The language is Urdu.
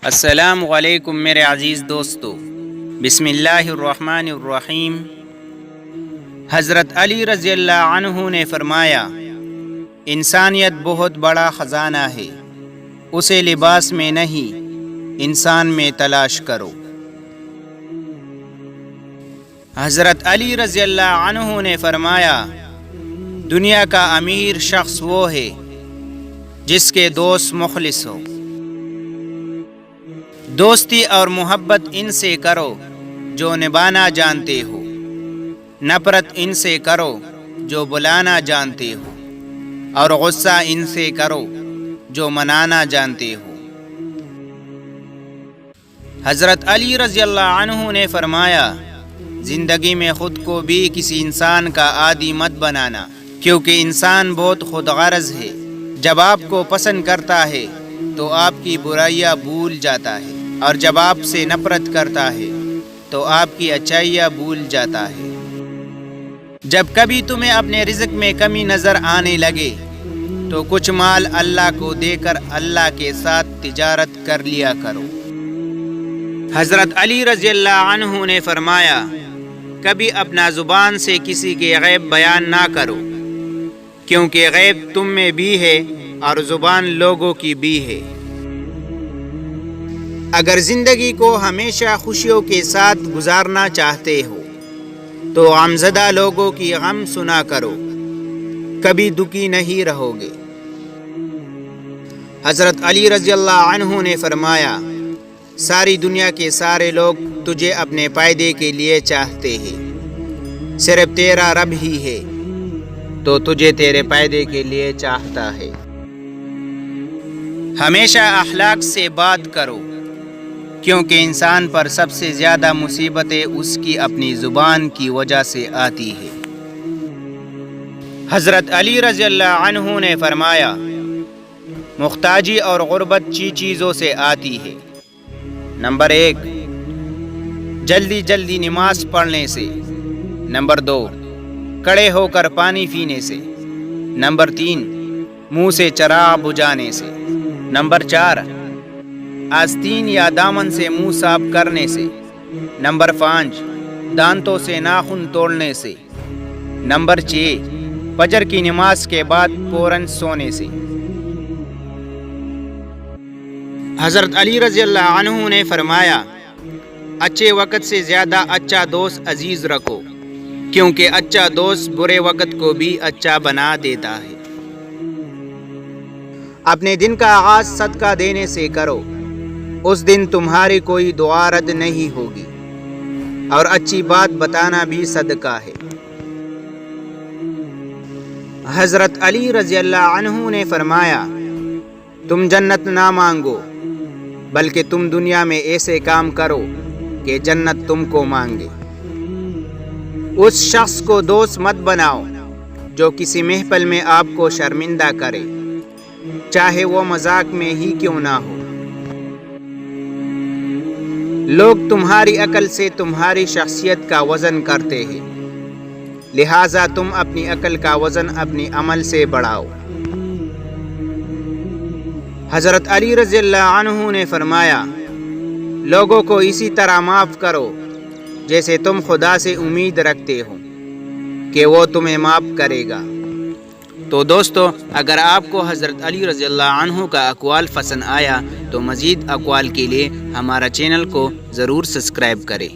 السلام علیکم میرے عزیز دوستو، بسم اللہ الرحمن الرحیم۔ حضرت علی رضی اللہ عنہ نے فرمایا، انسانیت بہت بڑا خزانہ ہے، اسے لباس میں نہیں انسان میں تلاش کرو۔ حضرت علی رضی اللہ عنہ نے فرمایا، دنیا کا امیر شخص وہ ہے جس کے دوست مخلص ہو۔ دوستی اور محبت ان سے کرو جو نبھانا جانتے ہو، نفرت ان سے کرو جو بلانا جانتے ہو، اور غصہ ان سے کرو جو منانا جانتے ہو۔ حضرت علی رضی اللہ عنہ نے فرمایا، زندگی میں خود کو بھی کسی انسان کا عادی مت بنانا، کیونکہ انسان بہت خود غرض ہے۔ جب آپ کو پسند کرتا ہے تو آپ کی برائیاں بھول جاتا ہے، اور جب آپ سے نفرت کرتا ہے تو آپ کی اچھائیاں بھول جاتا ہے۔ جب کبھی تمہیں اپنے رزق میں کمی نظر آنے لگے تو کچھ مال اللہ کو دے کر اللہ کے ساتھ تجارت کر لیا کرو۔ حضرت علی رضی اللہ عنہ نے فرمایا، کبھی اپنا زبان سے کسی کے غیب بیان نہ کرو، کیونکہ غیب تم میں بھی ہے اور زبان لوگوں کی بھی ہے۔ اگر زندگی کو ہمیشہ خوشیوں کے ساتھ گزارنا چاہتے ہو تو غمزدہ لوگوں کی غم سنا کرو، کبھی دکھی نہیں رہو گے۔ حضرت علی رضی اللہ عنہ نے فرمایا، ساری دنیا کے سارے لوگ تجھے اپنے فائدے کے لیے چاہتے ہیں، صرف تیرا رب ہی ہے تو تجھے تیرے فائدے کے لیے چاہتا ہے۔ ہمیشہ اخلاق سے بات کرو، کیونکہ انسان پر سب سے زیادہ مصیبتیں اس کی اپنی زبان کی وجہ سے آتی ہے۔ حضرت علی رضی اللہ عنہ نے فرمایا، محتاجی اور غربت چیزوں سے آتی ہے۔ نمبر 1، جلدی جلدی نماز پڑھنے سے۔ نمبر 2، کھڑے ہو کر پانی پینے سے۔ نمبر 3، منہ سے چراغ بجھانے سے۔ نمبر 4، آستین یا دامن سے منہ صاف کرنے سے۔ نمبر 5، دانتوں سے ناخن توڑنے سے۔ نمبر 6، فجر کی نماز کے بعد فوراً سونے سے۔ حضرت علی رضی اللہ عنہ نے فرمایا، اچھے وقت سے زیادہ اچھا دوست عزیز رکھو، کیونکہ اچھا دوست برے وقت کو بھی اچھا بنا دیتا ہے۔ اپنے دن کا آغاز صدقہ دینے سے کرو، اس دن تمہاری کوئی دعا رد نہیں ہوگی، اور اچھی بات بتانا بھی صدقہ ہے۔ حضرت علی رضی اللہ عنہ نے فرمایا، تم جنت نہ مانگو، بلکہ تم دنیا میں ایسے کام کرو کہ جنت تم کو مانگے۔ اس شخص کو دوست مت بناؤ جو کسی محفل میں آپ کو شرمندہ کرے، چاہے وہ مذاق میں ہی کیوں نہ ہو۔ لوگ تمہاری عقل سے تمہاری شخصیت کا وزن کرتے ہیں، لہٰذا تم اپنی عقل کا وزن اپنی عمل سے بڑھاؤ۔ حضرت علی رضی اللہ عنہ نے فرمایا، لوگوں کو اسی طرح معاف کرو جیسے تم خدا سے امید رکھتے ہو کہ وہ تمہیں معاف کرے گا۔ تو دوستو، اگر آپ کو حضرت علی رضی اللہ عنہ کا اقوال پسند آیا تو مزید اقوال کے لیے ہمارا چینل کو ضرور سبسکرائب کریں۔